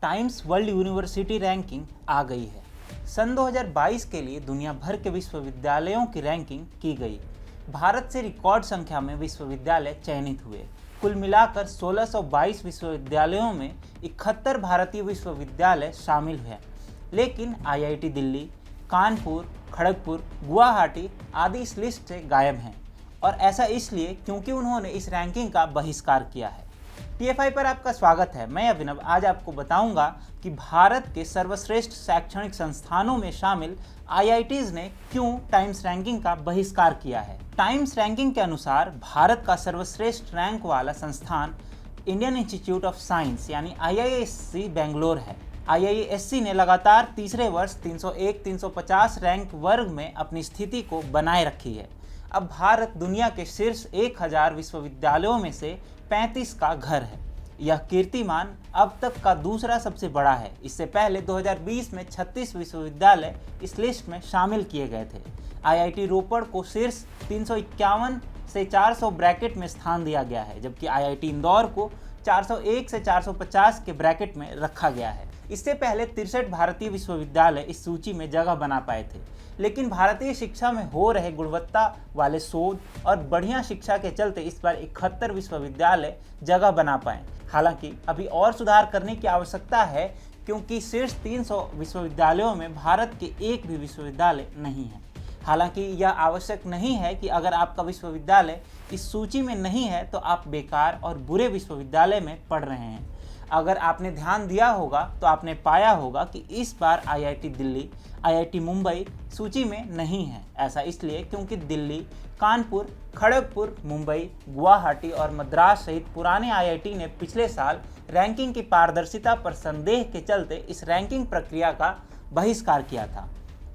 Times world university ranking आ गई है। सन 2022 के लिए दुनिया भर के विश्वविद्यालयों की रैंकिंग की गई। भारत से रिकॉर्ड संख्या में विश्वविद्यालय चयनित हुए। कुल मिलाकर 1622 विश्वविद्यालयों में 71 भारतीय विश्वविद्यालय शामिल हैं, लेकिन आईआईटी दिल्ली, कानपुर, खड़गपुर, गुवाहाटी आदि इस लिस्ट से गायब हैं। और ऐसा इसलिए क्योंकि उन्होंने इस रैंकिंग का बहिष्कार किया है। टीएफआई पर आपका स्वागत है। मैं अभिनव आज आपको बताऊंगा कि भारत के सर्वश्रेष्ठ शैक्षणिक संस्थानों में शामिल आईआईटीज ने क्यों टाइम्स रैंकिंग का बहिष्कार किया है। टाइम्स रैंकिंग के अनुसार भारत का सर्वश्रेष्ठ रैंक वाला संस्थान इंडियन इंस्टीट्यूट ऑफ साइंस यानी आईआईएससी बेंगलोर है। आईआईएससी ने लगातार तीसरे वर्ष 301-350 रैंक वर्ग में अपनी स्थिति को बनाए रखी है। अब भारत दुनिया के शीर्ष 1000 विश्वविद्यालयों में से 35 का घर है। यह कीर्तिमान अब तक का दूसरा सबसे बड़ा है। इससे पहले 2020 में 36 विश्वविद्यालय इस लिस्ट में शामिल किए गए थे। आईआईटी रोपड़ को शीर्ष 351 से 400 ब्रैकेट में स्थान दिया गया है, जबकि आईआईटी इंदौर को 401 से 450 के ब्रैकेट में रखा गया है। इससे पहले 63 भारतीय विश्वविद्यालय इस सूची में जगह बना पाए थे, लेकिन भारतीय शिक्षा में हो रहे गुणवत्ता वाले शोध और बढ़िया शिक्षा के चलते इस बार 71 विश्वविद्यालय जगह बना पाए। हालांकि अभी और सुधार करने की आवश्यकता है, क्योंकि शीर्ष 300 विश्वविद्यालयों में भारत के एक भी विश्वविद्यालय नहीं है। हालांकि यह आवश्यक नहीं है कि अगर आपका विश्वविद्यालय इस सूची में नहीं है तो आप बेकार और बुरे विश्वविद्यालय में पढ़ रहे हैं। अगर आपने ध्यान दिया होगा तो आपने पाया होगा कि इस बार आईआईटी दिल्ली, आईआईटी मुंबई सूची में नहीं है। ऐसा इसलिए क्योंकि दिल्ली, कानपुर, खड़गपुर, मुंबई, गुवाहाटी और मद्रास सहित पुराने आईआईटी ने पिछले साल रैंकिंग की पारदर्शिता पर संदेह के चलते इस रैंकिंग प्रक्रिया का बहिष्कार किया था।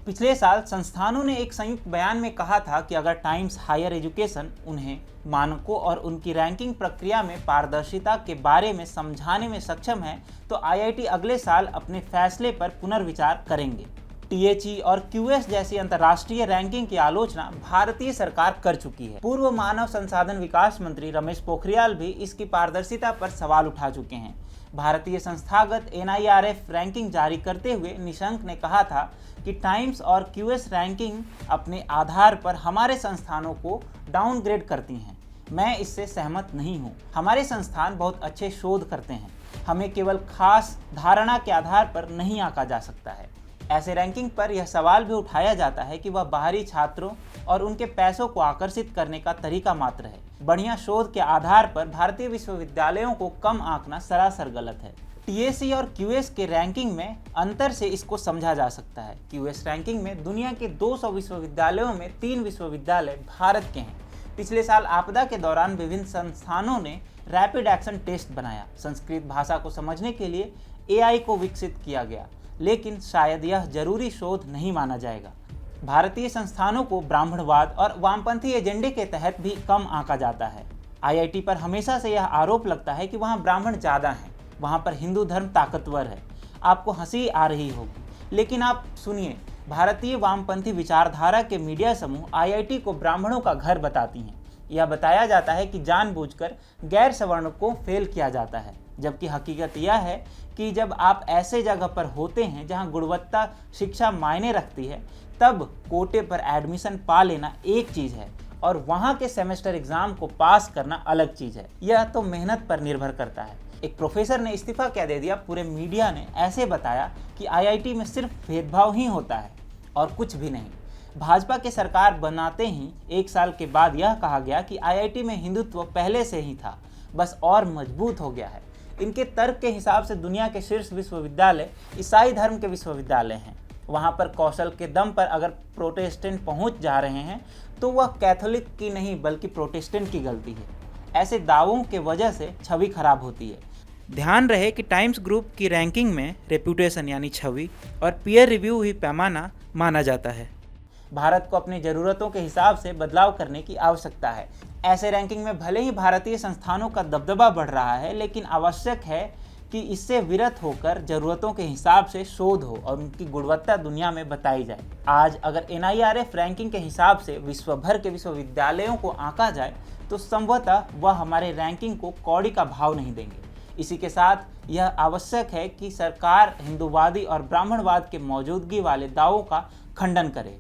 पिछले साल संस्थानों ने एक संयुक्त बयान में कहा था कि अगर टाइम्स हायर एजुकेशन उन्हें मानकों और उनकी रैंकिंग प्रक्रिया में पारदर्शिता के बारे में समझाने में सक्षम है तो आईआईटी अगले साल अपने फैसले पर पुनर्विचार करेंगे। टीएचई और क्यूएस जैसी अंतर्राष्ट्रीय रैंकिंग की आलोचना भारतीय सरकार कर चुकी है। पूर्व मानव संसाधन विकास मंत्री रमेश पोखरियाल भी इसकी पारदर्शिता पर सवाल उठा चुके हैं। भारतीय संस्थागत एनआईआरएफ रैंकिंग जारी करते हुए निशंक ने कहा था कि टाइम्स और क्यूएस रैंकिंग अपने आधार पर हमारे संस्थानों को डाउनग्रेड करती हैं। मैं इससे सहमत नहीं हूँ। हमारे संस्थान बहुत अच्छे शोध करते हैं। हमें केवल खास धारणा के आधार पर नहीं आंका जा सकता है। ऐसे रैंकिंग पर यह सवाल भी उठाया जाता है कि वह बाहरी छात्रों और उनके पैसों को आकर्षित करने का तरीका मात्र है। बढ़िया शोध के आधार पर भारतीय विश्वविद्यालयों को कम आंकना सरासर गलत है। टीएससी और क्यूएस के रैंकिंग में अंतर से इसको समझा जा सकता है। क्यूएस रैंकिंग में दुनिया के 200 विश्वविद्यालयों में 3 विश्वविद्यालय भारत के हैं। पिछले साल आपदा के दौरान विभिन्न संस्थानों ने रैपिड एक्शन टेस्ट बनाया। संस्कृत भाषा को समझने के लिए एआई को विकसित किया गया, लेकिन शायद यह जरूरी शोध नहीं माना जाएगा। भारतीय संस्थानों को ब्राह्मणवाद और वामपंथी एजेंडे के तहत भी कम आंका जाता है। आईआईटी पर हमेशा से यह आरोप लगता है कि वहाँ ब्राह्मण ज़्यादा हैं, वहाँ पर हिंदू धर्म ताकतवर है। आपको हंसी आ रही होगी, लेकिन आप सुनिए, भारतीय वामपंथी विचारधारा के मीडिया समूह आईआईटी को ब्राह्मणों का घर बताती हैं। यह बताया जाता है कि जानबूझकर गैर सवर्ण को फेल किया जाता है, जबकि हकीकत यह है कि जब आप ऐसे जगह पर होते हैं जहां गुणवत्ता शिक्षा मायने रखती है, तब कोटे पर एडमिशन पा लेना एक चीज़ है और वहां के सेमेस्टर एग्जाम को पास करना अलग चीज़ है। यह तो मेहनत पर निर्भर करता है। एक प्रोफेसर ने इस्तीफा क्या दे दिया, पूरे मीडिया ने ऐसे बताया कि आईआईटी में सिर्फ भेदभाव ही होता है और कुछ भी नहीं। भाजपा की सरकार बनाते ही 1 साल के बाद यह कहा गया कि आईआईटी में हिंदुत्व पहले से ही था, बस और मजबूत हो गया है। इनके तर्क के हिसाब से दुनिया के शीर्ष विश्वविद्यालय ईसाई धर्म के विश्वविद्यालय हैं। वहाँ पर कौशल के दम पर अगर प्रोटेस्टेंट पहुँच जा रहे हैं तो वह कैथोलिक की नहीं बल्कि प्रोटेस्टेंट की गलती है। ऐसे दावों के वजह से छवि खराब होती है। ध्यान रहे कि टाइम्स ग्रुप की रैंकिंग में रेप्यूटेशन यानी छवि और पीयर रिव्यू ही पैमाना माना जाता है। भारत को अपनी ज़रूरतों के हिसाब से बदलाव करने की आवश्यकता है। ऐसे रैंकिंग में भले ही भारतीय संस्थानों का दबदबा बढ़ रहा है, लेकिन आवश्यक है कि इससे विरत होकर ज़रूरतों के हिसाब से शोध हो और उनकी गुणवत्ता दुनिया में बताई जाए। आज अगर एनआईआरएफ रैंकिंग के हिसाब से विश्व भर के विश्वविद्यालयों को आंका जाए तो संभवतः वह हमारे रैंकिंग को कौड़ी का भाव नहीं देंगे। इसी के साथ यह आवश्यक है कि सरकार हिंदूवादी और ब्राह्मणवाद के मौजूदगी वाले दावों का खंडन करे।